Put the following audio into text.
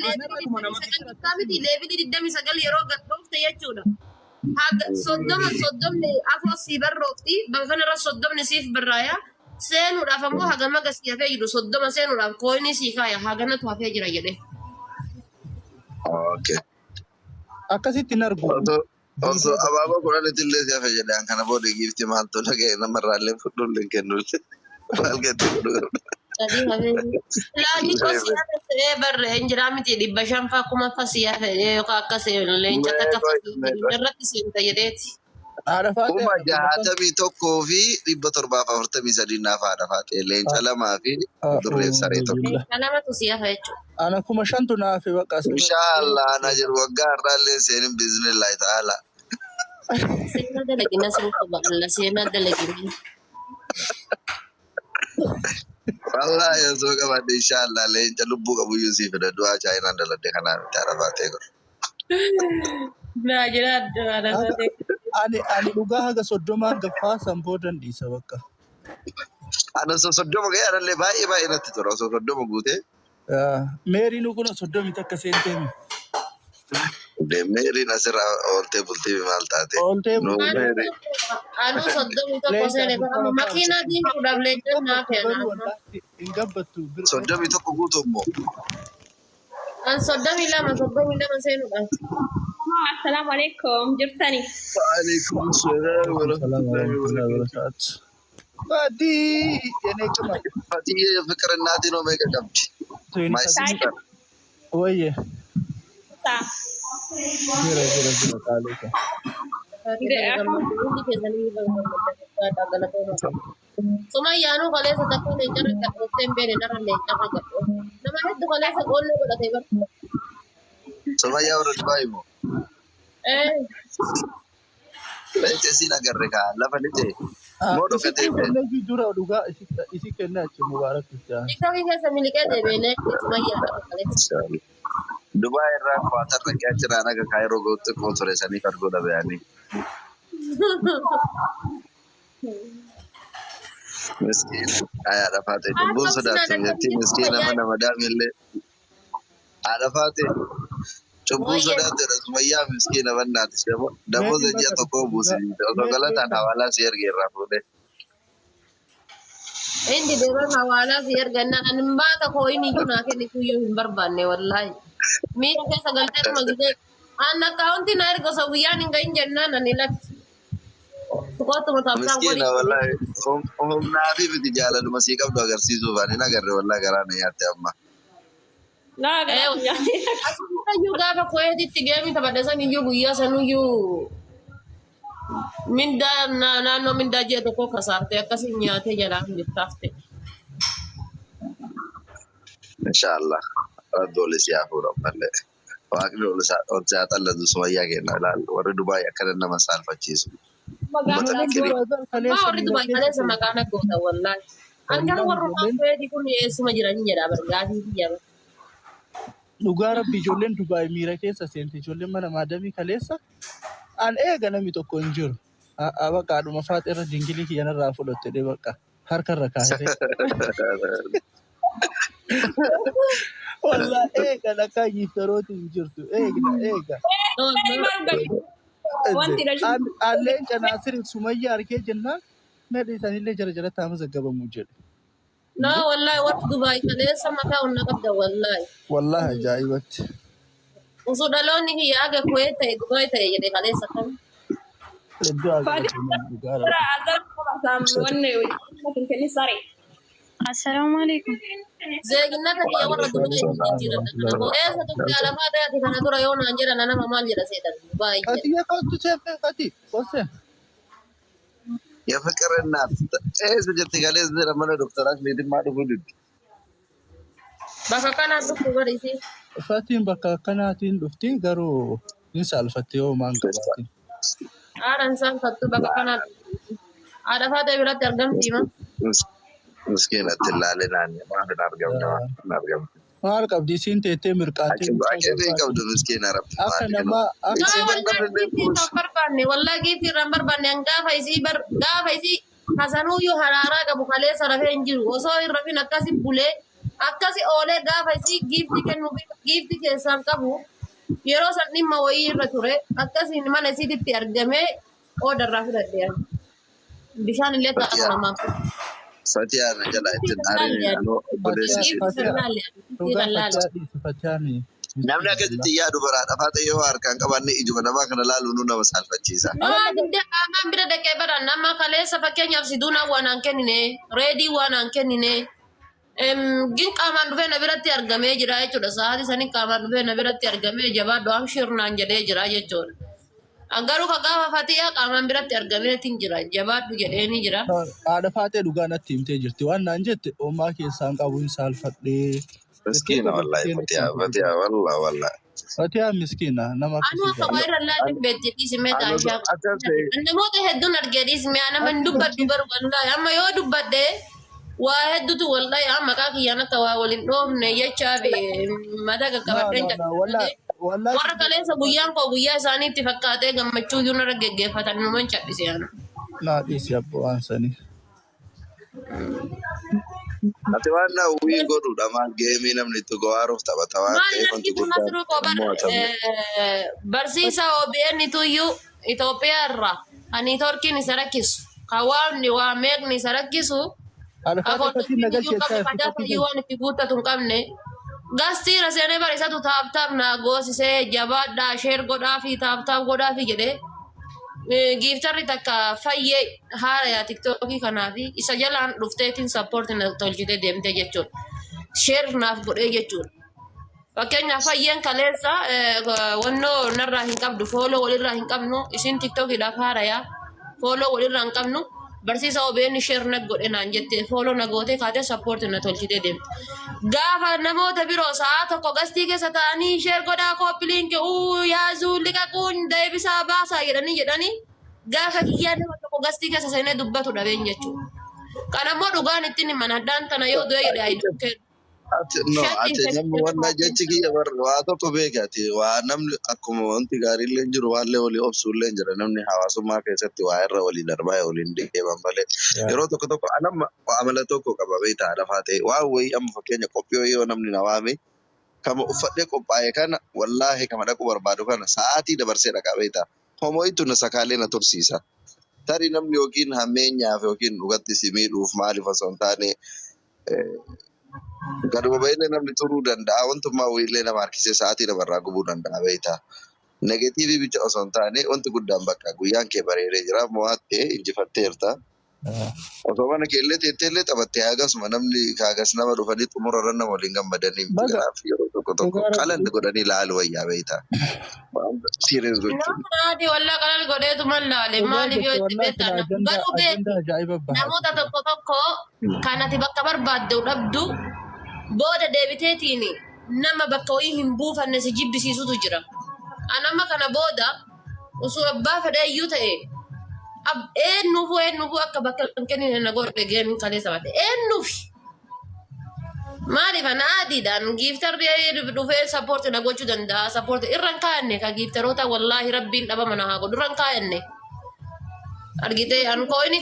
leevii leevii 29 yeroo gadhoofte jechuudha. Haga soddoma afur si barroofti bakka irra soddomni siif birraaya seenuudhaaf ammoo hagama gasii hafee jiru soddoma seenuudhaaf kooyinii sii kaaya haganatu hafee jira jedhee. Okay. Akkasitti hin argu. Also ababa kurang itu les ya fajar dan karena boleh gift mahal tu lagi nama ralev football lagi nul. Mahal gitu. Tadi habis lagi kau siapa sih berenjera miti di bashan fa kuma fa siapa kakak sih lenca kakak fa berat sih entah jadi. Arafat. Kuma jahat tapi toko fi di betul bapa harta bisa dinafa Arafat. Lenca lama fi durref sare itu. Lama tu siapa itu? Anak kuma shantu nafi bakas. Insyaallah najar wagar ralev senin bismillah taala. Sena ada lagi nasi coba Allah sena ada lagi. Wallah ya semoga pada insyaallah lenca lubu kabu Yusuf ada dua China adalah dengan Arafat itu. Nah jelas ada nanti. Ani luga haga soddoma gafa sambodan di sabaka. Ada sosodoma kayak ada lebai nanti tuh sosodoma gute. Mary nukuno soddomi takka sentemi. De Mary nasir all table TV maltate. All table. No Mary. Anu soddomi itu kosele kalau makina di udah belajar nak ya. Ingabatu. Soddomi itu kugutu mo. An soddomi lama saya nukas. Assalamualaikum, jurtani. Waalaikumsalam warahmatullahi wabarakatuh. Fati, ini cuma. Fati ya fikir nanti no mereka kapti. My sister. Oh iya. Ta. Kira kali ka. Sumaya anu kalau setakut lejar kat tempe lejar lejar kat. Nama itu kalau sekolah lu dah tiba. Sumaya orang Dubai mo. Lece sih nagar reka, lapa lece. Modo katanya. Lagi jura juga isi kena cuma mubarak kita. Jika kita semilikan debele sumaya kalau. Dubai ran kuatar rakyat cerana ke Cairo gote konsore sani kargo da bayani. Miskin. Ayah ada Fatih. Bul sudah terjadi miskin nama madam ile. Ada Fatih. Coba sudah terus Maya miskin apa nanti siapa? Damo saja toko busi. Kalau kalau tanah wala share gira pun. Indi dewan hawala share ganna anba ta koi ni kuna ke ni kuyo barbanne wallahi. Mir ke sagalta magide an account na ko sawiya ni gain janna nanila. To ko to mata Miskin wallahi. Nabi biti jalan masih kau agar sisu bani na garre wallahi garana ya amma. Nah, ya. Asal juga apa kue di tiga minta pada sana juga ya sanu ju. Minda na no minda aja tu kok kasar te kasih nyate jalan di tafte. Insyaallah. Dole siapa orang malle. Wakil dole on saat Allah tu semua ya kena lalu. Orang Dubai akan nama salfa cisu. Orang Dubai kalian sama kanak kota wallahi. Angkar orang kue di kuni semua jiran jada bergaji dia. Dhugaa rabbi ijoolleen Dubaay miira keessa seenti ijoolleen mana maadamii kaleessa an eega namni tokko hin jiru. Bakka aduma faat irra jingilii kiyyanarraa fudhatte dhee bakka harkarra kaa'ee. Wallaa eega lakkaa giiftarooti hin jirtu eega. Alleen canaasiri Sumayyaa argee jennaan nadhi isaanillee jara jara taama zaggabamuu jedhe. No, wallahi waktu Dubai kalian sama kau nak ada wallahi. Wallahi ajaibat. Usul dalam ni ya agak kue teh Dubai teh jadi kalian sekarang. Assalamualaikum. Zegina tadi yang orang Dubai jiran. Satu kali apa ada di sana tu rayon anjir anak mama anjir sedan Dubai. Kati ya kau tu siapa kati? Kau Ya fikir nanti. Sejak 3 kali saya ramai dokter as meeting malu bulut. Bakal kan aku keluar isi. Fatin bakka kanaatiin dhufti garuu ni saalfattee yoo maan qabaatti. Aadaan saalfattu bakka kanaa aada faatee biratti argamti ma. Miskiinatti ilaalee naannoo maaf hin argamne. Maal qabdi isiin teettee mirqaattee. Baay'ee qabdu miskiina rabbi. Akka namaa wallahi giifti irraan barbaanne gaafa isii hasanuu yoo haraaraa qabu kaleessa rafee hin jiru osoo hin rafin akkasi bulee akkasi oolee gaafa isii giifti kennu giifti keessaan qabu yeroo san dhimma wayii irra ture akkasiin mana isiititti argamee qoodarraa fudhadhee bishaan illee ta'a namaaf. Fatiyaan jala ittiin dhaariin anoo obboleessi. Namni akkasitti yaadu baraadha. Faata yoo harkaan qabanne ijuma namaa kana laaluun nama saalfachiisa. Qaamaan bira dhaqee bara nama kaleessa fakkeenyaaf siduun waan aan kennine reedii waan aan kennine gin qaamaan dhufee na biratti argamee jira jechuudha. Sa'aatii sanii qaamaan dhufee na biratti argamee jabaadhu am shirnaan jedhee jira jechuudha. Garuu ka gaafa Fatiyaa qaamaan biratti argameetiin jira jabaadhu jedheeni jira. Haadha Faatee dhugaa natti himtee jirti. Waan naan jette homaa keessaan qabuun saalfadhee. Miskiina wallahi Fatiyaa wallahi. Fatiyaa miskiina nama Anu akka waayirra laatiin beektii dhiisimee taasisa. Namoota hedduun argee dhiisimee nama hin dubbaddu garuu wallahi amma yoo dubbadde waa hedduutu wallahi amma maqaa kiyyaan akka waa waliin dhoofne jechaa mataa qaqqabadheen jira. Warra kaleessa guyyaan koo guyyaa isaaniitti fakkaatee gammachuu iyyuu narra geggeeffatan numan cadhise ana. Naadhiisi abbo waan sanii. Ati waan na uwwii godhuudha maal geemii namni itti go'aaruuf taphata waan ta'eef wanti guddaan barsiisa OBN iyyuu Itoophiyaa irraa ani Turkiin isa rakkisu kawaamni waa meeqni isa rakkisu waan itti guuttatu hin qabne gastii raseenee bariisatu taaptaap naa goosisee jabaadhaa sheer godhaa fi taaptaap godhaa fi jedhee giiftarri takka fayyee haala yaa tiktookii kanaa fi isa jalaan dhufteetiin sappoortii na tolchitee deemtee jechuudha. Sheer naaf godhee jechuudha. Fakkeenyaaf fayyeen kaleessa wannoo narraa hin qabdu fooloo walirraa hin qabnu isin tiktookiidhaaf haala yaa fooloo walirraa hin qabnu barsiisa OBN sheer na godhe naan jettee fooloo na gootee kaatee sappoortii na tolchitee deemte. Gaafa namoota biroo sa'a tokko gastii keessa ta'anii sheer godhaa kooppiliinki yaazuu liqaquun deebisaa baasaa jedhanii gaafa kiyyaa nama tokko gastii keessa seenee dubbatu dhabeen jechuudha. Kan ammoo dhugaan ittiin himan addaan tana yoo du'e jedhe ayidukkee. Ati namni wanna jechi kiyya waa tokko beekati waa namni akkuma wanti gaariillee jiru waallee walii obsuullee jira namni hawaasummaa keessatti waa irra walii darbaa waliin deeman malee yeroo tokko anamma amala tokko qaba beektaa lafaa ta'e waan wayii amma fakkeenya qophii yoo namni na waame kama uffadhee qophaa'e kana wallaahi kama dhaqu barbaadu kana sa'aatii dabarsee dhaqaa beektaa homo'itu na sakaalee na tursiisa. Tarii namni yookiin hammeenyaaf yookiin dhugatti si miidhuuf maaliif osoo hin taane gaduma baay'inaan namni turuu danda'a wantummaa wayillee nama harkisee sa'aatii namarraa gubuu danda'a beektaa. Negatiivii bicha osoo hin taane wanti guddaan bakka guyyaan kee bareedee jira mo'attee injifatteerta. Osoo mana keellee teetteellee taphattee hagasuma namni kaagas nama dhufanii xumurarra nama waliin gammadanii kanaaf yeroo tokko qalan godhanii laalu wayyaa beektaa. Sirees gochuun. Namoota wallaa qalan godheetu man laale maaliif yoo itti beektan garuu namoota tokko kan ati bakka barbaadde dhabdu booda deebiteetiin nama bakka wayii hin buufanne si jibbisiisutu jira. Anama kana booda osoo abbaa fedhee iyyuu ta'e eenyuufuu akka bakka hin kennine na godhe geemiin kaleessa baate eenyuufi. Maaliif ana adiidhaan giiftarri dhufee sappoortii na gochuu danda'a. Sappoortii irra hin kaa'anne ka giiftaroota wallaahi rabbiin dhaba mana haa godhu irra hin kaa'anne. Argitee an kooyini